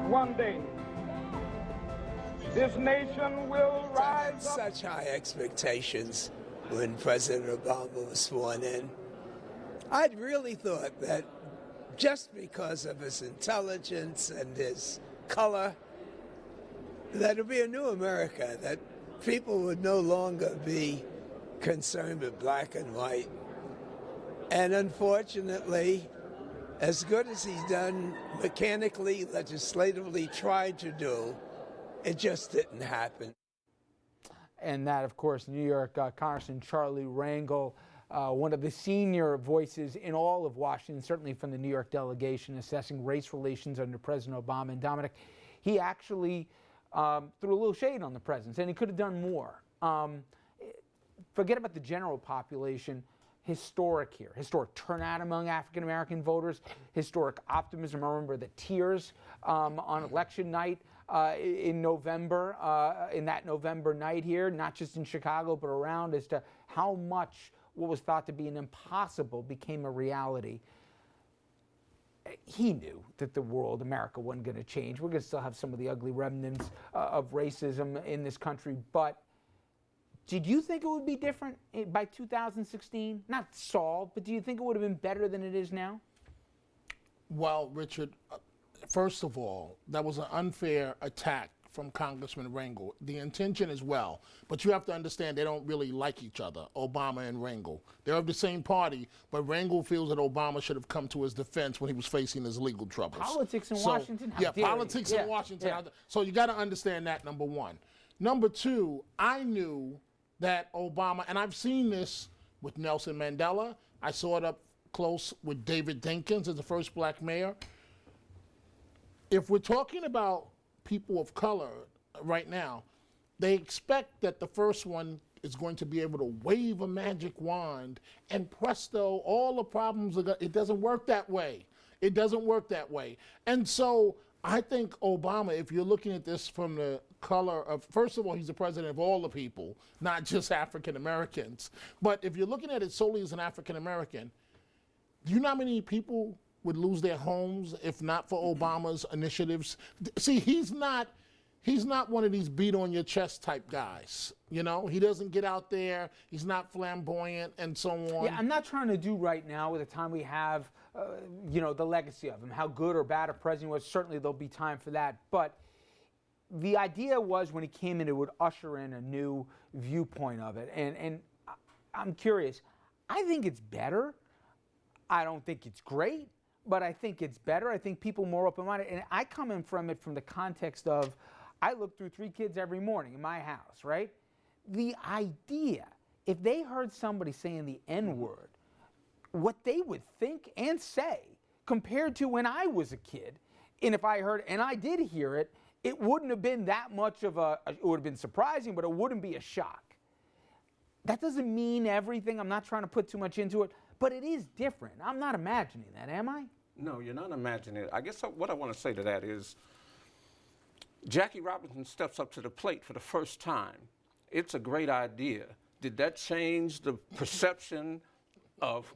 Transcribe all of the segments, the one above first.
one day this nation will rise up. Such high expectations when President Obama was sworn in. I'd really thought that just because of his intelligence and his color, that it'd be a new America, that people would no longer be concerned with black and white. And unfortunately, as good as he's done mechanically, legislatively tried to do, it just didn't happen. And that, of course, New York Congressman Charlie Rangel, one of the senior voices in all of Washington, certainly from the New York delegation, assessing race relations under President Obama. And Dominic, he actually threw a little shade on the president, and he could have done more. Forget about the general population. Historic here, historic turnout among African-American voters, historic optimism. I remember the tears on election night in November, in that November night here, not just in Chicago, but around, as to how much what was thought to be an impossible became a reality. He knew that the world, America, wasn't going to change. We're going to still have some of the ugly remnants of racism in this country, but did you think it would be different by 2016? Not solved, but do you think it would have been better than it is now? Well, Richard, first of all, that was an unfair attack from Congressman Rangel. The intention is well, but you have to understand they don't really like each other, Obama and Rangel. They're of the same party, but Rangel feels that Obama should have come to his defense when he was facing his legal troubles. Politics in Washington? Yeah, politics in Washington. Yeah. So you got to understand that, number one. Number two, I knew that Obama, and I've seen this with Nelson Mandela, I saw it up close with David Dinkins as the first black mayor. If we're talking about people of color right now, they expect that the first one is going to be able to wave a magic wand and presto, all the problems, it doesn't work that way. It doesn't work that way. And so I think Obama, if you're looking at this from the color of, first of all, he's the president of all the people, not just African Americans. But if you're looking at it solely as an African American, do you know how many people would lose their homes if not for Obama's initiatives? See, he's not one of these beat on your chest type guys. You know, he doesn't get out there. He's not flamboyant and so on. Yeah, I'm not trying to do right now with the time we have, you know, the legacy of him, how good or bad a president was. Certainly there'll be time for that. But the idea was when he came in, it would usher in a new viewpoint of it. And I'm curious. I think it's better. I don't think it's great, but I think it's better. I think people are more open-minded. And I come in from it from the context of, I look through 3 kids every morning in my house, right? The idea, if they heard somebody saying the N-word, what they would think and say compared to when I was a kid, and if I heard, and I did hear it, it wouldn't have been that much of it would have been surprising, but it wouldn't be a shock. That doesn't mean everything. I'm not trying to put too much into it, but it is different. I'm not imagining that, am I? No, you're not imagining it. I guess what I want to say to that is Jackie Robinson steps up to the plate for the first time. It's a great idea. Did that change the perception of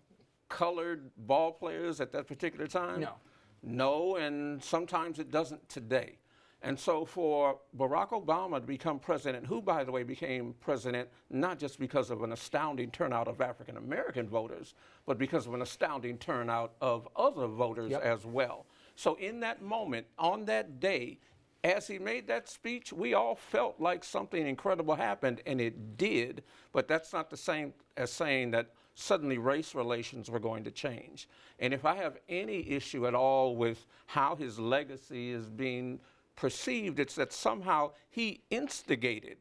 colored ball players at that particular time? No. No, and sometimes it doesn't today. And so for Barack Obama to become president, who, by the way, became president not just because of an astounding turnout of African-American voters, but because of an astounding turnout of other voters as well. So in that moment, on that day, as he made that speech, we all felt like something incredible happened, and it did, but that's not the same as saying that suddenly race relations were going to change. And if I have any issue at all with how his legacy is being perceived, it's that somehow he instigated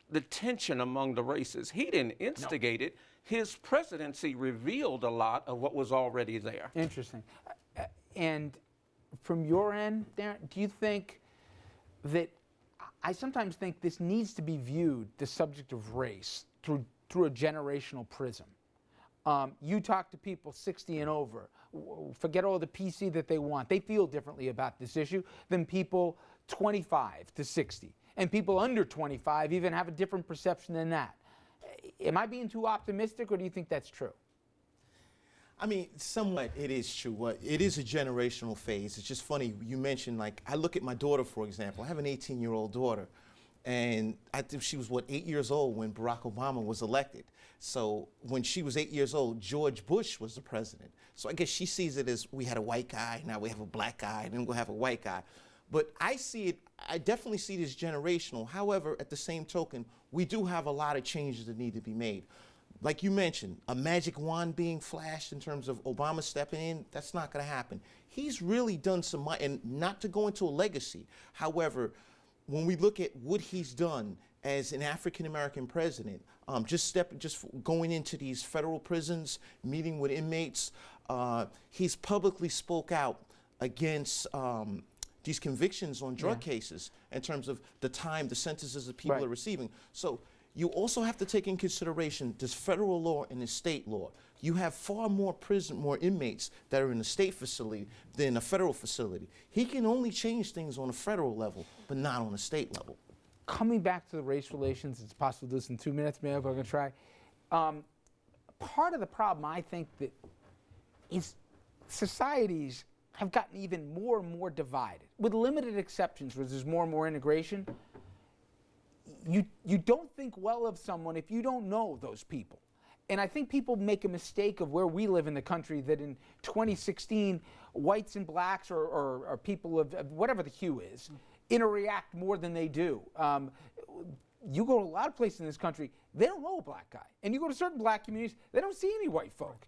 the tension among the races. He didn't instigate it. His presidency revealed a lot of what was already there. Interesting. And from your end, Darren, do you think that, I sometimes think this needs to be viewed, the subject of race, through a generational prism. You talk to people 60 and over, forget all the PC that they want. They feel differently about this issue than people 25 to 60. And people under 25 even have a different perception than that. Am I being too optimistic, or do you think that's true? I mean, somewhat it is true. It is a generational phase. It's just funny, you mentioned, like, I look at my daughter, for example. I have an 18-year-old daughter, and I think she was, 8 years old when Barack Obama was elected. So when she was 8 years old, George Bush was the president. So I guess she sees it as we had a white guy, now we have a black guy, and then we'll have a white guy. But I definitely see it as generational. However, at the same token, we do have a lot of changes that need to be made. Like you mentioned, a magic wand being flashed in terms of Obama stepping in, that's not going to happen. He's really done some, and not to go into a legacy. However, when we look at what he's done as an African-American president, just going into these federal prisons, meeting with inmates, he's publicly spoke out against these convictions on drug cases in terms of the time, the sentences that people are receiving. So you also have to take in consideration this federal law and the state law. You have far more inmates that are in a state facility than a federal facility. He can only change things on a federal level, but not on a state level. Coming back to the race relations, it's possible to do this in 2 minutes, maybe I'm going to try. Part of the problem, I think, that is societies have gotten even more and more divided. With limited exceptions, where there's more and more integration, you don't think well of someone if you don't know those people. And I think people make a mistake of where we live in the country, that in 2016, whites and blacks or people of whatever the hue is, interact more than they do. You go to a lot of places in this country, they don't know a black guy. And you go to certain black communities, they don't see any white folk.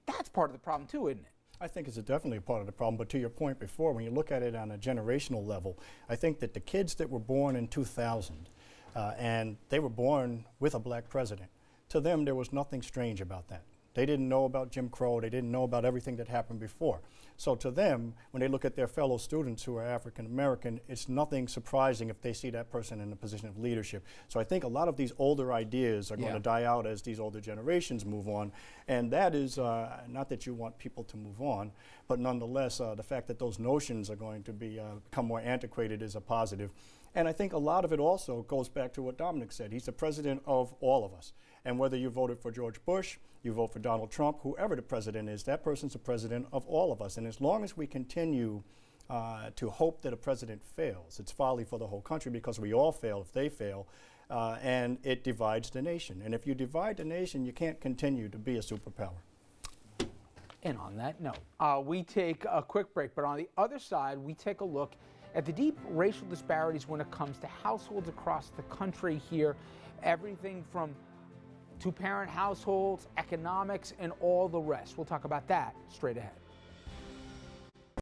That's part of the problem too, isn't it? I think it's definitely a part of the problem, but to your point before, when you look at it on a generational level, I think that the kids that were born in 2000, and they were born with a black president, to them there was nothing strange about that. They didn't know about Jim Crow, they didn't know about everything that happened before. So to them, when they look at their fellow students who are African American, it's nothing surprising if they see that person in a position of leadership. So I think a lot of these older ideas are going to die out as these older generations move on. And that is, not that you want people to move on, but nonetheless, the fact that those notions are going to become more antiquated is a positive. And I think a lot of it also goes back to what Dominic said. He's the president of all of us. And whether you voted for George Bush, you vote for Donald Trump, whoever the president is, that person's the president of all of us. And as long as we continue to hope that a president fails, it's folly for the whole country, because we all fail if they fail, and it divides the nation. And if you divide the nation, you can't continue to be a superpower. And on that note, we take a quick break, but on the other side, we take a look at the deep racial disparities when it comes to households across the country here. Everything from two-parent households, economics, and all the rest. We'll talk about that straight ahead.